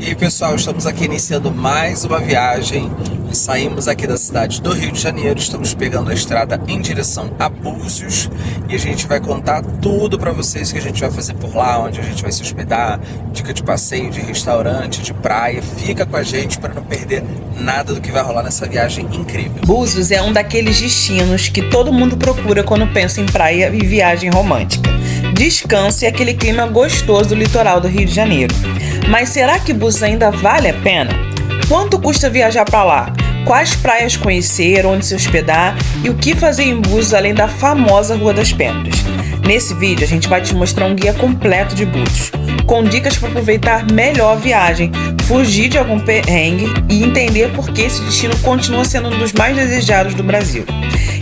E aí, pessoal, estamos aqui iniciando mais uma viagem. Saímos aqui da cidade do Rio de Janeiro, estamos pegando a estrada em direção a Búzios e a gente vai contar tudo para vocês que a gente vai fazer por lá, onde a gente vai se hospedar, dica de passeio, de restaurante, de praia. Fica com a gente para não perder nada do que vai rolar nessa viagem incrível. Búzios é um daqueles destinos que todo mundo procura quando pensa em praia e viagem romântica. Descanso e aquele clima gostoso do litoral do Rio de Janeiro. Mas será que Búzios ainda vale a pena? Quanto custa viajar para lá? Quais praias conhecer, onde se hospedar e o que fazer em Búzios além da famosa Rua das Pedras? Nesse vídeo a gente vai te mostrar um guia completo de Búzios, com dicas para aproveitar melhor a viagem, fugir de algum perrengue e entender por que esse destino continua sendo um dos mais desejados do Brasil.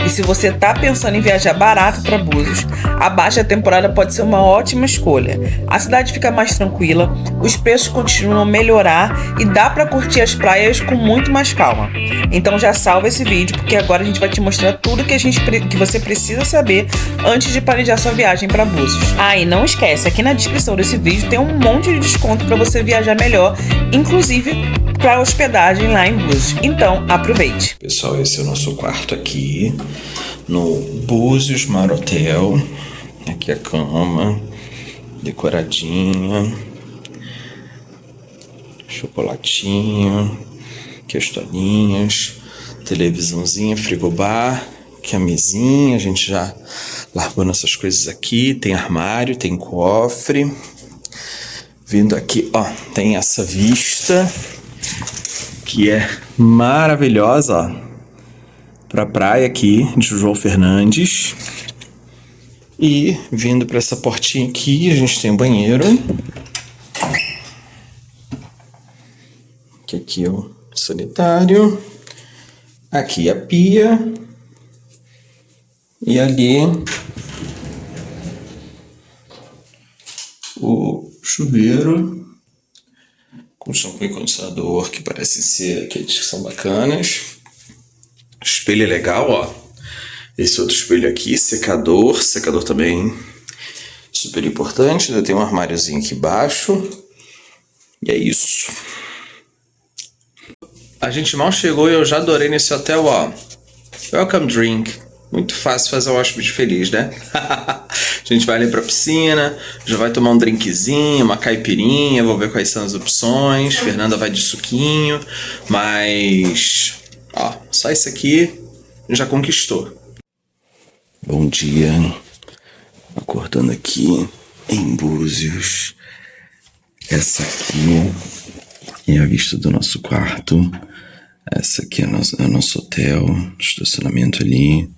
E se você está pensando em viajar barato para Búzios, a baixa temporada pode ser uma ótima escolha. A cidade fica mais tranquila, os preços continuam a melhorar e dá para curtir as praias com muito mais calma. Então já salva esse vídeo, porque agora a gente vai te mostrar tudo que você precisa saber antes de planejar sua viagem para Búzios. Ah, e não esquece, aqui na descrição desse vídeo tem um monte de desconto para você viajar melhor, inclusive para hospedagem lá em Búzios. Então, aproveite. Pessoal, esse é o nosso quarto aqui no Búzios Mar Hotel. Aqui a cama, decoradinha, chocolatinho, aqui as toalhinhas, televisãozinha, frigobar, aqui a mesinha, a gente já largou nossas coisas aqui, tem armário, tem cofre. Vindo aqui, ó, tem essa vista que é maravilhosa, ó, pra praia aqui de João Fernandes. E vindo para essa portinha aqui, a gente tem um banheiro. Aqui é o sanitário. Aqui a pia. E ali o chuveiro com shampoo e condicionador, que parecem ser aqueles que são bacanas. Espelho é legal, ó. Esse outro espelho aqui, secador também super importante. Ainda tem um armáriozinho aqui embaixo. E é isso. A gente mal chegou e eu já adorei nesse hotel, ó. Welcome drink. Muito fácil fazer o hóspede feliz, né? A gente vai ali pra piscina, já vai tomar um drinkzinho, uma caipirinha, vou ver quais são as opções. Fernanda vai de suquinho, mas ó, só isso aqui já conquistou. Bom dia, acordando aqui em Búzios. Essa aqui é a vista do nosso quarto. Essa aqui é o nosso hotel, estacionamento ali.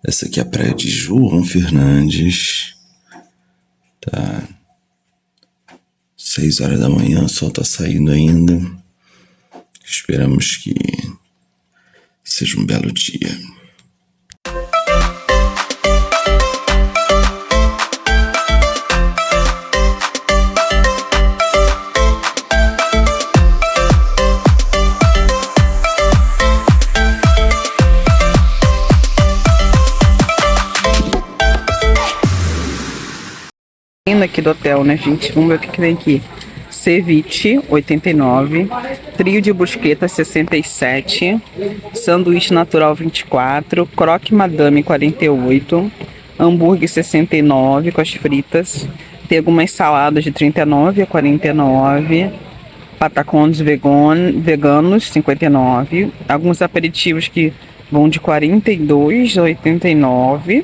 Essa aqui é a praia de João Fernandes. Tá 6 horas da manhã, o sol tá saindo ainda. Esperamos que seja um belo dia. Aqui do hotel, né, gente? Vamos ver o que tem aqui. Ceviche, 89. Trio de brusqueta, 67. Sanduíche natural, 24. Croque madame, 48. Hambúrguer, 69, com as fritas. Tem algumas saladas de 39 a 49. Patacones veganos, 59. Alguns aperitivos que vão de 42 a 89.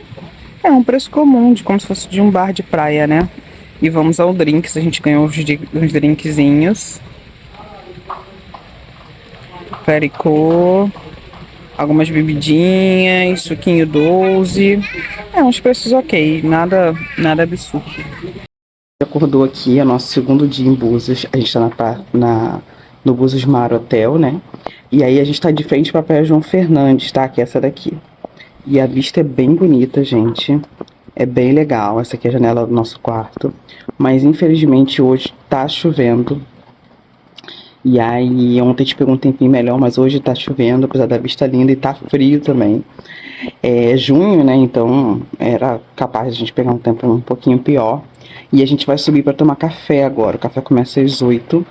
É um preço comum, como se fosse de um bar de praia, né? E vamos ao drinks, a gente ganhou uns drinkzinhos. Pericô, algumas bebidinhas, suquinho 12. É, uns preços ok, nada absurdo. Acordou aqui, é nosso segundo dia em Búzios. A gente tá no Búzios Mar Hotel, né? E aí a gente tá de frente pra praia João Fernandes, tá? Que é essa daqui. E a vista é bem bonita, gente. É bem legal. Essa aqui é a janela do nosso quarto. Mas infelizmente hoje tá chovendo. E aí ontem a gente pegou um tempinho melhor, mas hoje tá chovendo, apesar da vista linda, e tá frio também. É junho, né? Então era capaz de a gente pegar um tempo um pouquinho pior. E a gente vai subir para tomar café agora. O café começa às 8.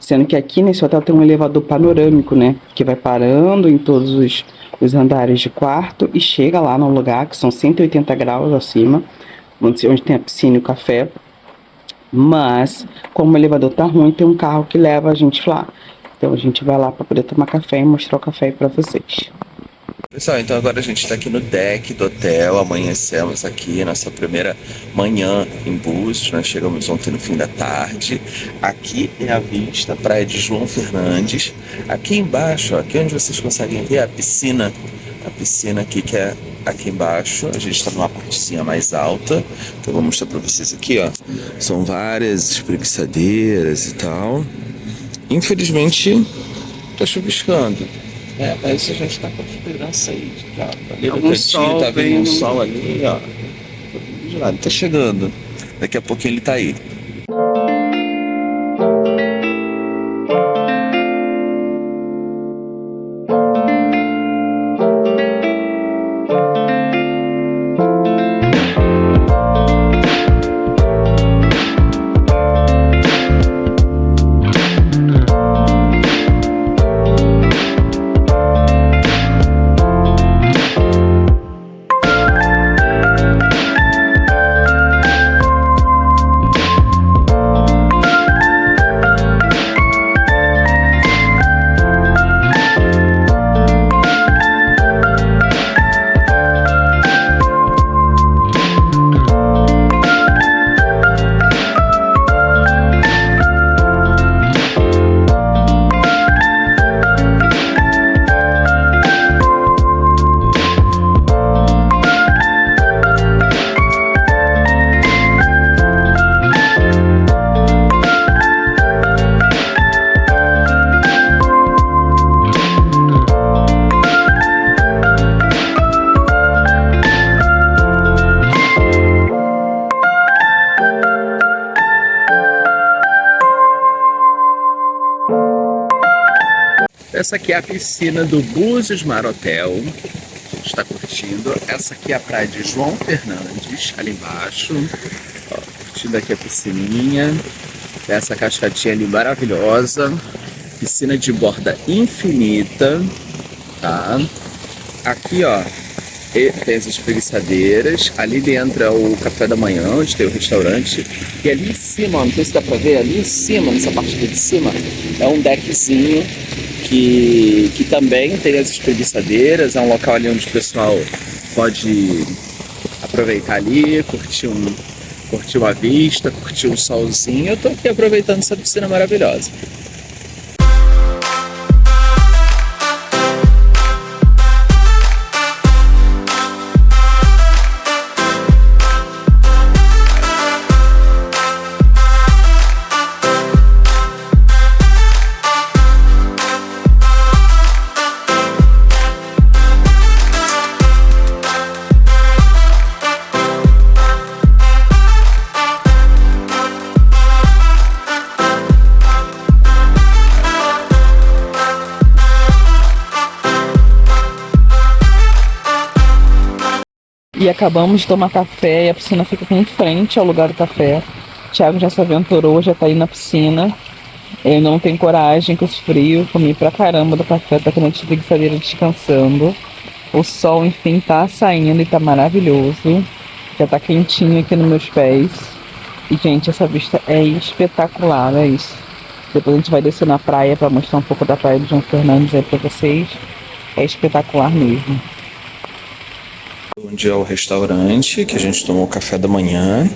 Sendo que aqui nesse hotel tem um elevador panorâmico, né? Que vai parando em todos os andares de quarto e chega lá no lugar, que são 180 graus acima, onde tem a piscina e o café. Mas, como o elevador tá ruim, tem um carro que leva a gente lá. Então a gente vai lá para poder tomar café e mostrar o café aí para vocês. Pessoal, então agora a gente está aqui no deck do hotel, amanhecemos aqui, nossa primeira manhã em Búzios, nós chegamos ontem no fim da tarde. Aqui é a vista, praia de João Fernandes. Aqui embaixo, ó, aqui onde vocês conseguem ver a piscina aqui que é aqui embaixo, a gente está numa partezinha mais alta, então eu vou mostrar para vocês aqui, ó. São várias espreguiçadeiras e tal. Infelizmente, tá chuviscando. Mas a gente tá com esperança aí de cá. Ali no cantinho tá vendo um sol ali, ó. De lado, tá chegando. Daqui a pouquinho ele tá aí. Essa aqui é a piscina do Búzios Mar Hotel. A gente está curtindo. Essa aqui é a praia de João Fernandes, ali embaixo. Ó, curtindo aqui a piscininha. Essa cascadinha ali maravilhosa. Piscina de borda infinita. Tá? Aqui, ó, tem as espreguiçadeiras. Ali dentro é o café da manhã, onde tem o restaurante. E ali em cima, ó, não sei se dá pra ver, ali em cima, nessa parte aqui de cima, é um deckzinho que também tem as espreguiçadeiras. É um local ali onde o pessoal pode aproveitar ali, curtir uma vista, curtir um solzinho. Eu tô aqui aproveitando essa piscina maravilhosa. E acabamos de tomar café e a piscina fica aqui em frente ao lugar do café. O Thiago já se aventurou, já tá aí na piscina. Eu não tenho coragem com esse frio, comi pra caramba do café, tá aqui na espreguiçadeira descansando. O sol, enfim, tá saindo e tá maravilhoso. Já tá quentinho aqui nos meus pés. E, gente, essa vista é espetacular, é isso. Depois a gente vai descer na praia pra mostrar um pouco da praia de João Fernandes aí pra vocês. É espetacular mesmo. Onde é o restaurante que a gente tomou o café da manhã.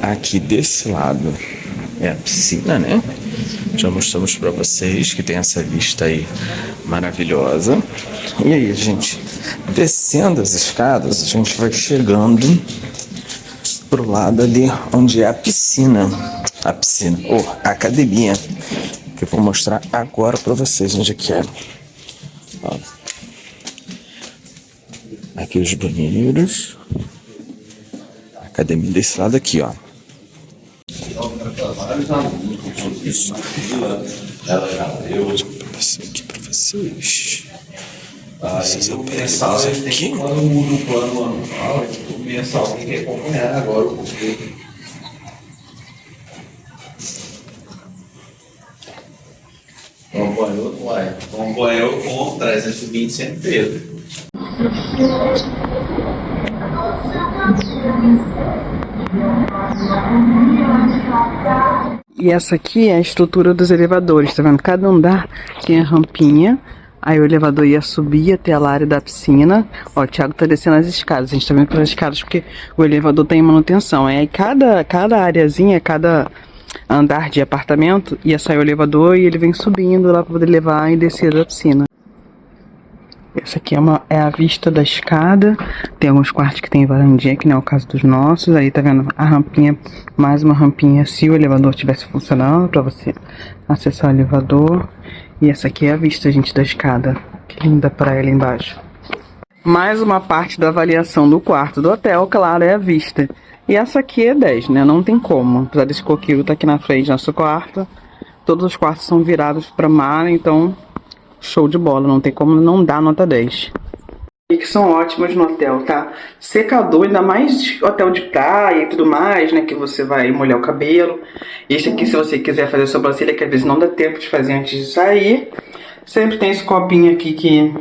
Aqui desse lado é a piscina, né? Já mostramos para vocês que tem essa vista aí maravilhosa. E aí, gente, descendo as escadas, a gente vai chegando pro lado ali onde é a piscina. A academia, que eu vou mostrar agora para vocês onde é que é. Ó. Aqui os banheiros. A academia desse lado aqui, ó. Isso. Deixa eu passar aqui pra vocês. Esses aparelhos aqui. Quando muda o plano anual, o mensal tem que acompanhar agora o banho, uai. Um banho com 320 sem peso. E essa aqui é a estrutura dos elevadores, tá vendo? Cada andar tem a rampinha, aí o elevador ia subir até a área da piscina. Ó, o Thiago tá descendo as escadas, a gente tá vendo pelas escadas porque o elevador tá em manutenção. Aí cada areazinha, cada andar de apartamento, ia sair o elevador e ele vem subindo lá pra poder levar e descer da piscina. Essa aqui é a vista da escada. Tem alguns quartos que tem varandinha, que não é o caso dos nossos. Aí tá vendo a rampinha, mais uma rampinha se o elevador estivesse funcionando, pra você acessar o elevador. E essa aqui é a vista, gente, da escada. Que linda praia ali embaixo. Mais uma parte da avaliação do quarto do hotel, claro, é a vista. E essa aqui é 10, né? Não tem como. Apesar desse coqueiro tá aqui na frente do nosso quarto. Todos os quartos são virados pra mar, então show de bola, não tem como não dar nota 10. E que são ótimas no hotel, tá? Secador, ainda mais hotel de praia e tudo mais, né? Que você vai molhar o cabelo. Esse aqui, se você quiser fazer sobrancelha, que às vezes não dá tempo de fazer antes de sair. Sempre tem esse copinho aqui que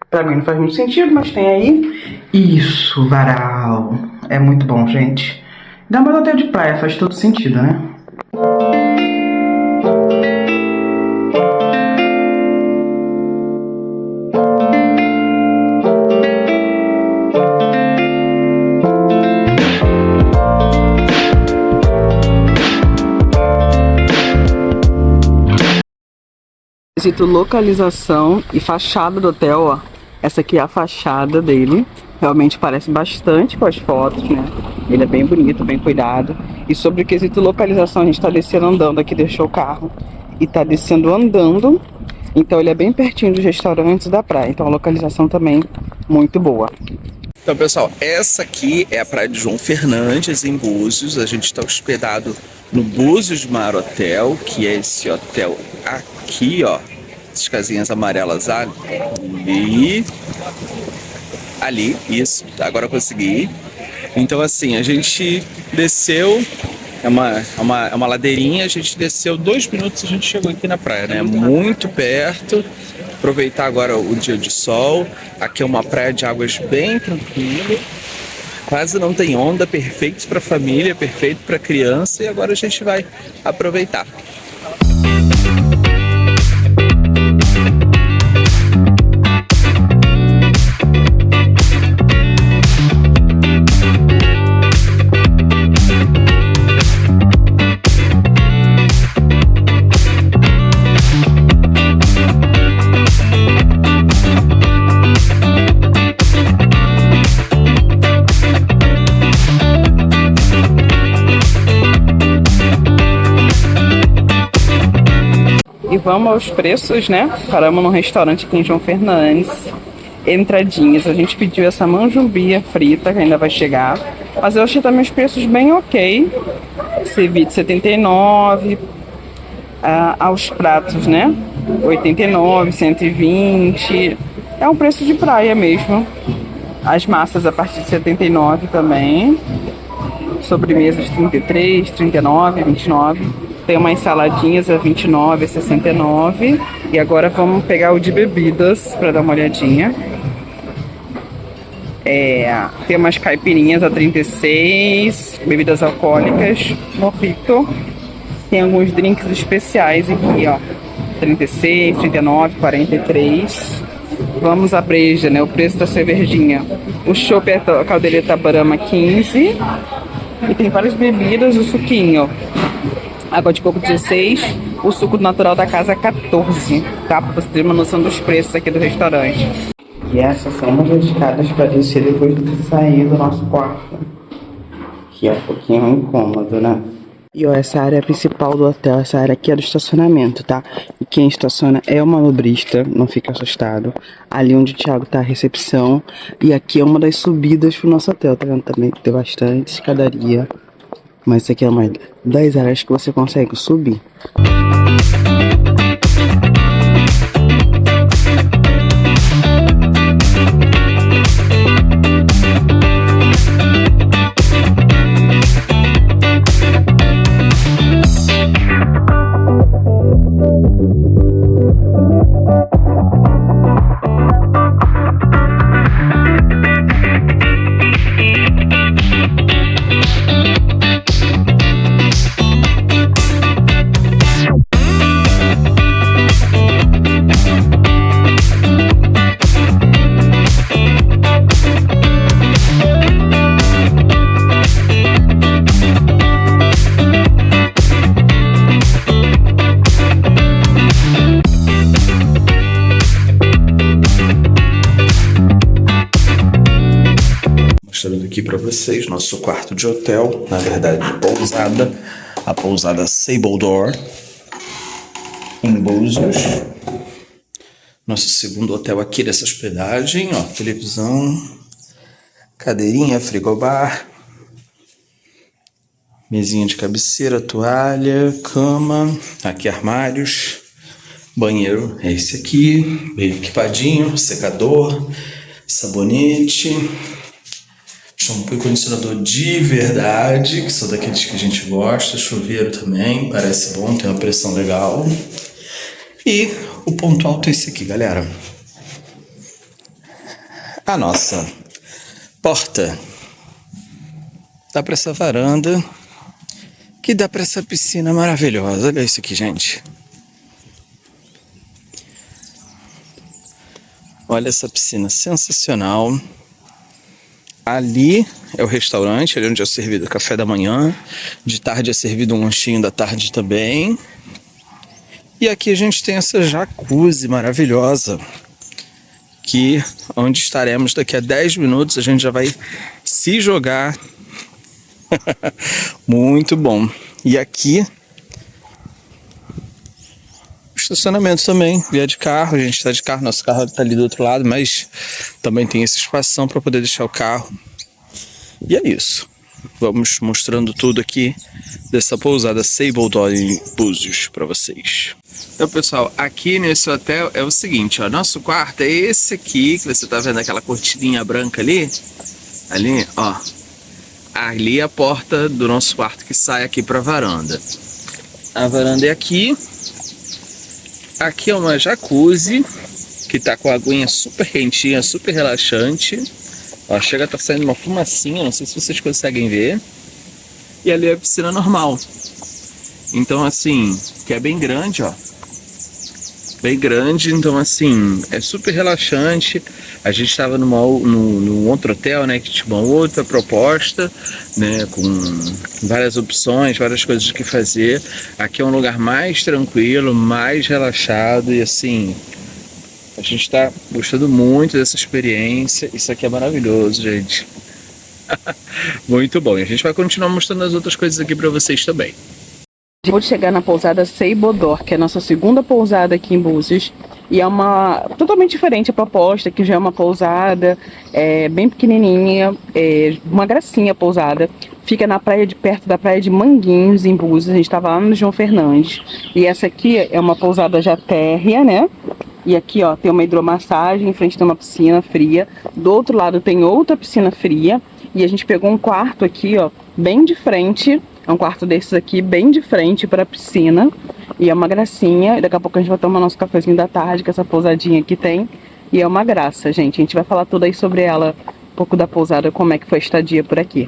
pra mim não faz muito sentido, mas tem aí. Isso, varal. É muito bom, gente. Ainda mais hotel de praia, faz todo sentido, né? Quesito localização e fachada do hotel, ó. Essa aqui é a fachada dele. Realmente parece bastante com as fotos, né? Ele é bem bonito, bem cuidado. E sobre o quesito localização, a gente tá descendo andando aqui, deixou o carro. E tá descendo andando. Então ele é bem pertinho dos restaurantes da praia. Então a localização também muito boa. Então, pessoal, essa aqui é a praia de João Fernandes, em Búzios. A gente está hospedado no Búzios Mar Hotel, que é esse hotel aqui, ó. Essas casinhas amarelas ali. Ali, isso. Agora eu consegui. Então, assim, a gente desceu. É uma ladeirinha. A gente desceu 2 minutos e a gente chegou aqui na praia, né? Muito perto. Aproveitar agora o dia de sol. Aqui é uma praia de águas bem tranquila. Quase não tem onda, perfeito para família, perfeito para criança. E agora a gente vai aproveitar. E vamos aos preços, né? Paramos num restaurante aqui em João Fernandes. Entradinhas, a gente pediu essa manjumbia frita, que ainda vai chegar. Mas eu achei também os preços bem ok. Ceviche 79. Aos pratos, né? 89, 120. É um preço de praia mesmo. As massas a partir de 79 também. Sobremesas 33, 39, 29. Tem umas saladinhas a 29, a 69. E agora vamos pegar o de bebidas para dar uma olhadinha. Tem umas caipirinhas a 36, bebidas alcoólicas, mojito. Tem alguns drinks especiais aqui, ó. 36, 39, 43. Vamos à breja, né? O preço da cervejinha. O chopp é a caldeireta Brahma 15. E tem várias bebidas, o suquinho. Água de coco 16, o suco natural da casa 14, tá? Pra você ter uma noção dos preços aqui do restaurante. E essas são as escadas para descer depois de sair do nosso quarto. Que é um pouquinho incômodo, né? E ó, essa área é a principal do hotel, essa área aqui é do estacionamento, tá? E quem estaciona é o manobrista, não fica assustado. Ali onde o Thiago tá a recepção. E aqui é uma das subidas pro nosso hotel, tá vendo? Também tem bastante escadaria. Mas isso aqui é uma das áreas que você consegue subir. para vocês nosso quarto de hotel, na verdade pousada, a pousada Sable Door, em Búzios. Nosso segundo hotel aqui dessa hospedagem, ó, televisão, cadeirinha, frigobar, mesinha de cabeceira, toalha, cama, aqui armários, banheiro é esse aqui, bem equipadinho, secador, sabonete, shampoo e condicionador de verdade, que são daqueles que a gente gosta, chuveiro também, parece bom, tem uma pressão legal. E o ponto alto é esse aqui, galera. A nossa porta dá para essa varanda, que dá para essa piscina maravilhosa. Olha isso aqui, gente. Olha essa piscina sensacional. Ali é o restaurante, ali onde é servido o café da manhã. De tarde é servido um lanchinho da tarde também. E aqui a gente tem essa jacuzzi maravilhosa, que onde estaremos daqui a 10 minutos, a gente já vai se jogar. Muito bom. E aqui estacionamento também, via de carro, a gente está de carro, nosso carro está ali do outro lado, mas também tem esse espação para poder deixar o carro. E é isso. Vamos mostrando tudo aqui dessa pousada Sable Door em Búzios para vocês. Então, pessoal, aqui nesse hotel é o seguinte, ó, nosso quarto é esse aqui, que você tá vendo aquela cortininha branca ali, ó, ali é a porta do nosso quarto que sai aqui para a varanda. A varanda é aqui. Aqui é uma jacuzzi, que tá com a aguinha super quentinha, super relaxante. Ó, chega a tá saindo uma fumacinha, não sei se vocês conseguem ver. E ali é a piscina normal. Então, assim, que é bem grande, ó. Bem grande, então assim, é super relaxante. A gente estava num outro hotel, né, que tinha uma outra proposta, né, com várias opções, várias coisas que fazer. Aqui é um lugar mais tranquilo, mais relaxado e assim, a gente está gostando muito dessa experiência. Isso aqui é maravilhoso, gente. Muito bom. E a gente vai continuar mostrando as outras coisas aqui para vocês também. Vou chegar na pousada Sable Door, que é a nossa segunda pousada aqui em Búzios. E é uma totalmente diferente a proposta, que já é uma pousada bem pequenininha, uma gracinha a pousada. Fica na praia perto da praia de Manguinhos, em Búzios. A gente estava lá no João Fernandes. E essa aqui é uma pousada já térrea, né? E aqui, ó, tem uma hidromassagem, em frente tem uma piscina fria. Do outro lado tem outra piscina fria. E a gente pegou um quarto aqui, ó, bem de frente. É um quarto desses aqui, bem de frente para a piscina. E é uma gracinha. E daqui a pouco a gente vai tomar nosso cafezinho da tarde, que essa pousadinha aqui tem. E é uma graça, gente. A gente vai falar tudo aí sobre ela, um pouco da pousada, como é que foi a estadia por aqui.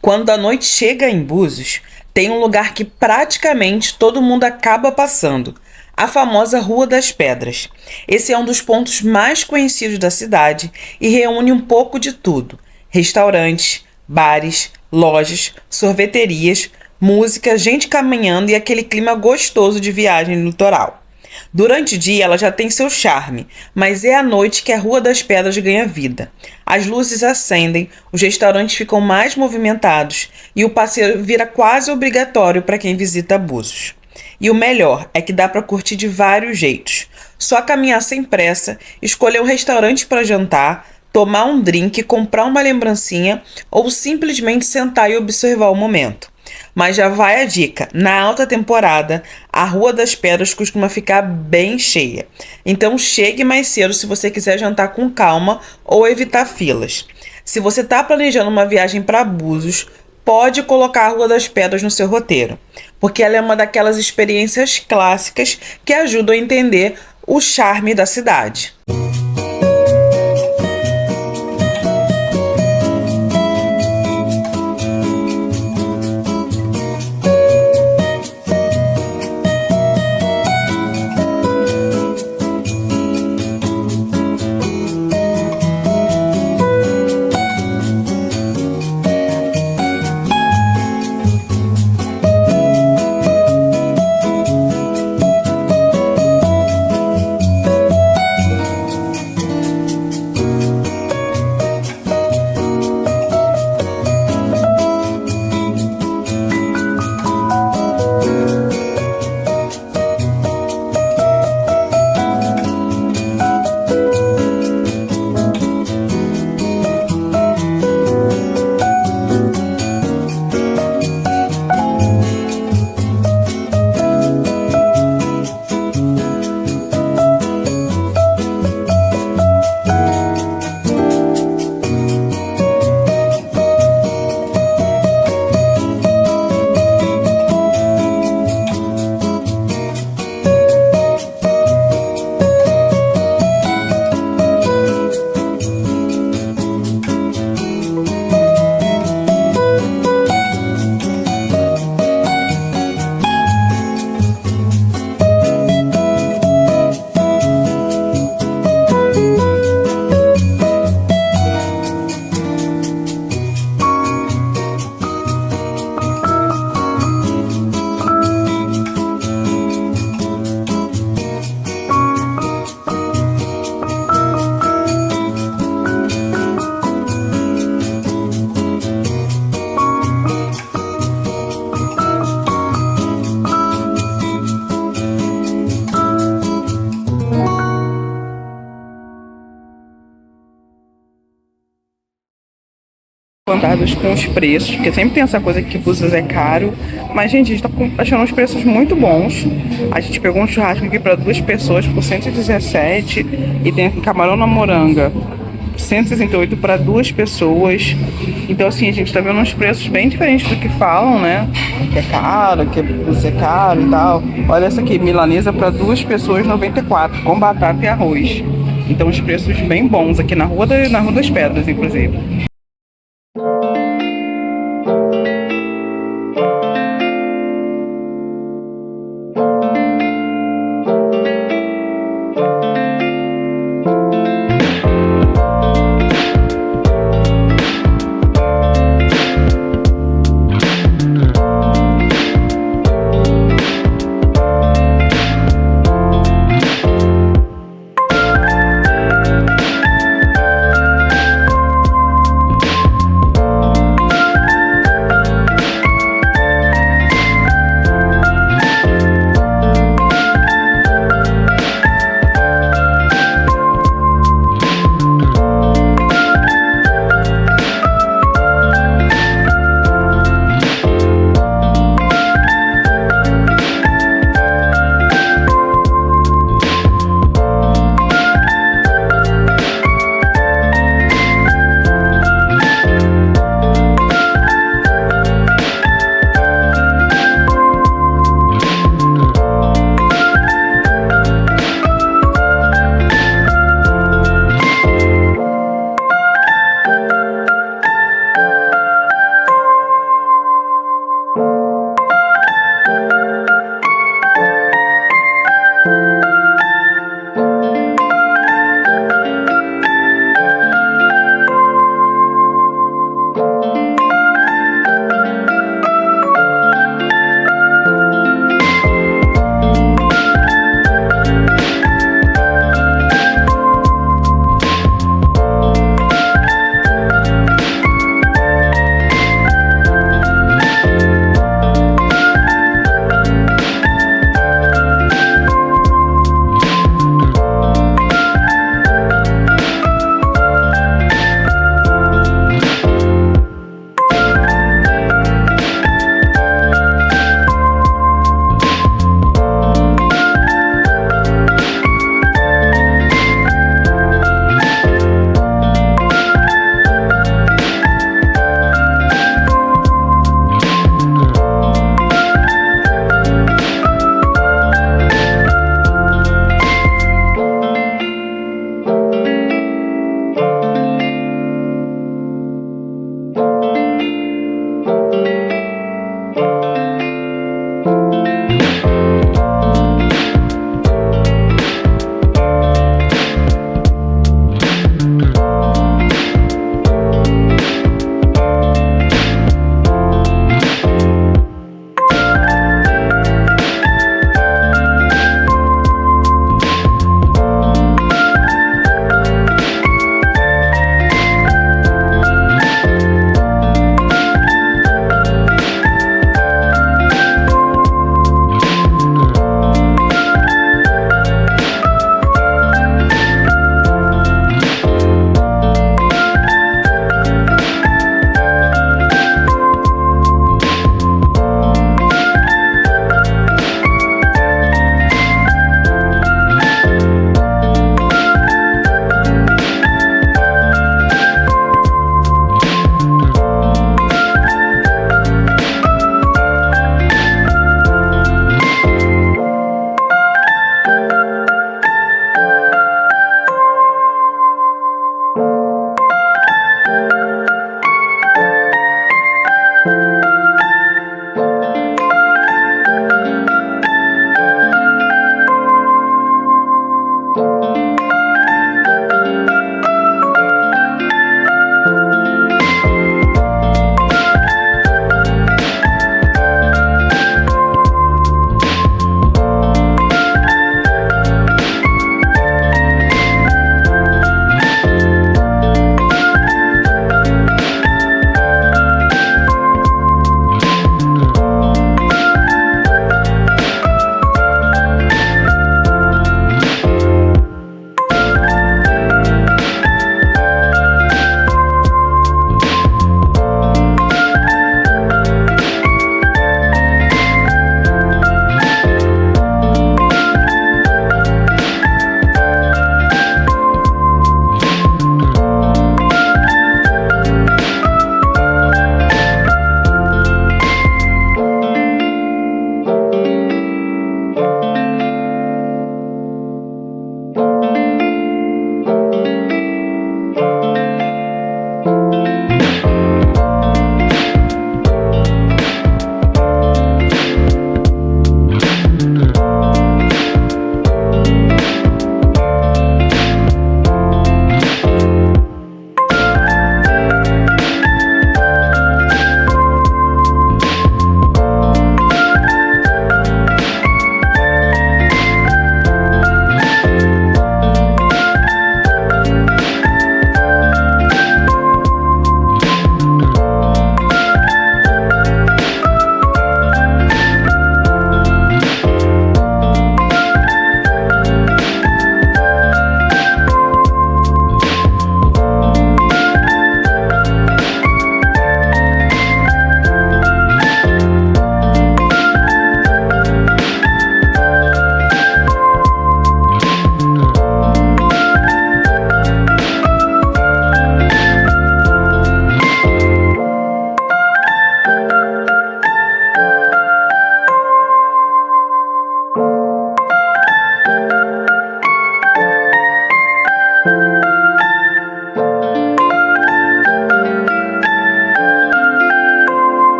Quando a noite chega em Búzios, tem um lugar que praticamente todo mundo acaba passando. A famosa Rua das Pedras. Esse é um dos pontos mais conhecidos da cidade e reúne um pouco de tudo. Restaurantes, bares, lojas, sorveterias, música, gente caminhando e aquele clima gostoso de viagem no litoral. Durante o dia ela já tem seu charme, mas é à noite que a Rua das Pedras ganha vida. As luzes acendem, os restaurantes ficam mais movimentados e o passeio vira quase obrigatório para quem visita Búzios. E o melhor é que dá para curtir de vários jeitos. Só caminhar sem pressa, escolher um restaurante para jantar, tomar um drink, comprar uma lembrancinha ou simplesmente sentar e observar o momento. Mas já vai a dica, na alta temporada, a Rua das Pedras costuma ficar bem cheia. Então chegue mais cedo se você quiser jantar com calma ou evitar filas. Se você está planejando uma viagem para Búzios, pode colocar a Rua das Pedras no seu roteiro, porque ela é uma daquelas experiências clássicas que ajudam a entender o charme da cidade. encantados com os preços, porque sempre tem essa coisa que Búzios é caro. Mas, gente, a gente tá achando os preços muito bons. A gente pegou um churrasco aqui para 2 pessoas por 117 e tem aqui camarão na moranga 168 para 2 pessoas. Então, assim, a gente tá vendo uns preços bem diferentes do que falam, né? Que é caro, que é caro e tal. Olha essa aqui, milanesa para 2 pessoas, 94, com batata e arroz. Então, os preços bem bons aqui na Rua das Pedras, inclusive.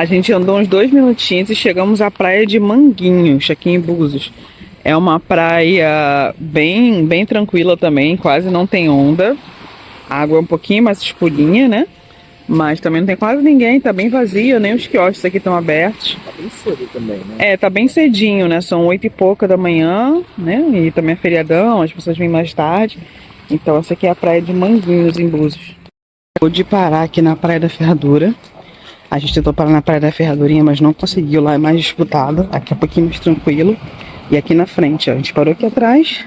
A gente andou uns 2 minutinhos e chegamos à praia de Manguinhos, aqui em Búzios. É uma praia bem tranquila também, quase não tem onda. A água é um pouquinho mais escurinha, né? Mas também não tem quase ninguém, tá bem vazio, nem os quiosques aqui estão abertos. Tá bem cedo também, né? É, tá bem cedinho, né? São 8 e pouca da manhã, né? E também é feriadão, as pessoas vêm mais tarde. Então essa aqui é a praia de Manguinhos, em Búzios. Pude parar aqui na Praia da Ferradura. A gente tentou parar na Praia da Ferradurinha, mas não conseguiu, lá é mais disputado. Aqui é um pouquinho mais tranquilo. E aqui na frente, ó, a gente parou aqui atrás.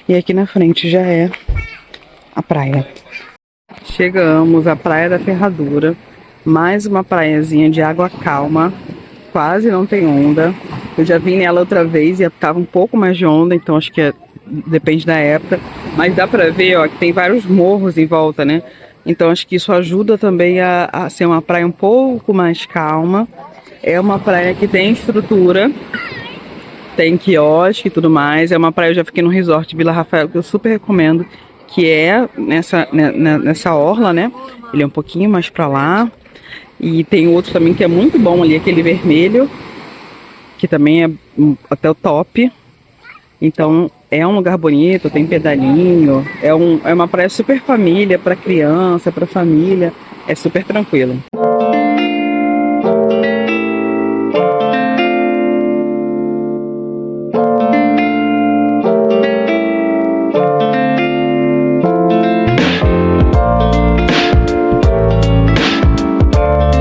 E aqui na frente já é a praia. Chegamos à Praia da Ferradura, mais uma praiazinha de água calma, quase não tem onda. Eu já vim nela outra vez e tava um pouco mais de onda, então acho que depende da época. Mas dá pra ver, ó, que tem vários morros em volta, né? Então acho que isso ajuda também a ser uma praia um pouco mais calma. É uma praia que tem estrutura, tem quiosque e tudo mais. É uma praia, eu já fiquei no resort Vila Rafael, que eu super recomendo, que é nessa orla, né? Ele é um pouquinho mais pra lá. E tem outro também que é muito bom ali, aquele vermelho, que também é até o top. Então é um lugar bonito, tem pedalinho, é uma praia super família, pra criança, pra família, é super tranquilo.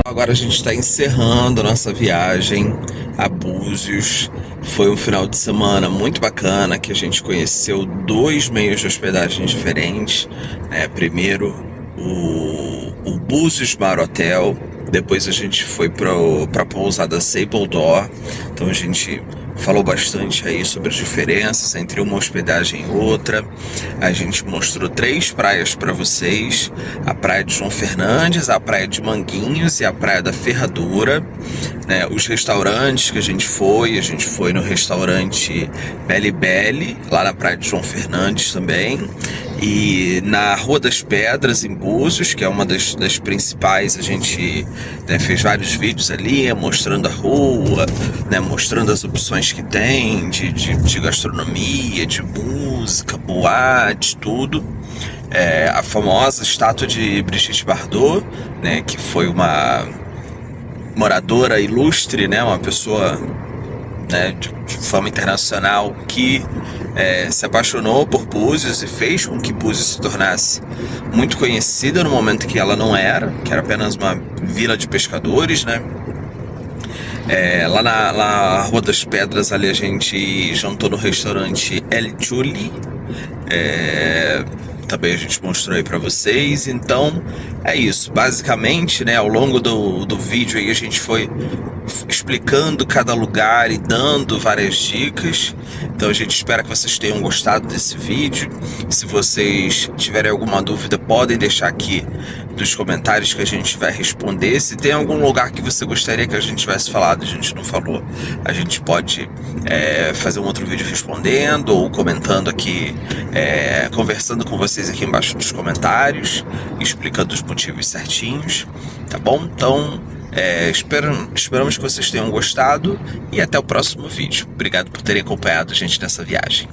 Agora a gente está encerrando a nossa viagem a Búzios. Foi um final de semana muito bacana, que a gente conheceu 2 meios de hospedagem diferentes. Primeiro o Búzios Mar Hotel, depois a gente foi para a pousada Sable Door. Então a gente falou bastante aí sobre as diferenças entre uma hospedagem e outra. A gente mostrou 3 praias para vocês: a praia de João Fernandes, a praia de Manguinhos e a praia da Ferradura. Os restaurantes que a gente foi no restaurante Beli Beli, lá na praia de João Fernandes também, e na Rua das Pedras, em Búzios, que é uma das principais. A gente fez vários vídeos ali mostrando a rua, mostrando as opções que tem de gastronomia, de música, boate, tudo. A famosa estátua de Brigitte Bardot, que foi uma moradora ilustre, uma pessoa de fama internacional que se apaixonou por Búzios e fez com que Búzios se tornasse muito conhecida no momento que ela não era, que era apenas uma vila de pescadores, Lá na Rua das Pedras, ali a gente jantou no restaurante El Chuli. Também a gente mostrou aí pra vocês. Então é isso, basicamente, ao longo do vídeo aí a gente foi explicando cada lugar e dando várias dicas. Então a gente espera que vocês tenham gostado desse vídeo. Se vocês tiverem alguma dúvida, podem deixar aqui nos comentários que a gente vai responder. Se tem algum lugar que você gostaria que a gente tivesse falado e a gente não falou, a gente pode fazer um outro vídeo respondendo ou comentando aqui, conversando com vocês aqui embaixo nos comentários, explicando os motivos certinhos, tá bom? Então esperamos que vocês tenham gostado e até o próximo vídeo. Obrigado por terem acompanhado a gente nessa viagem.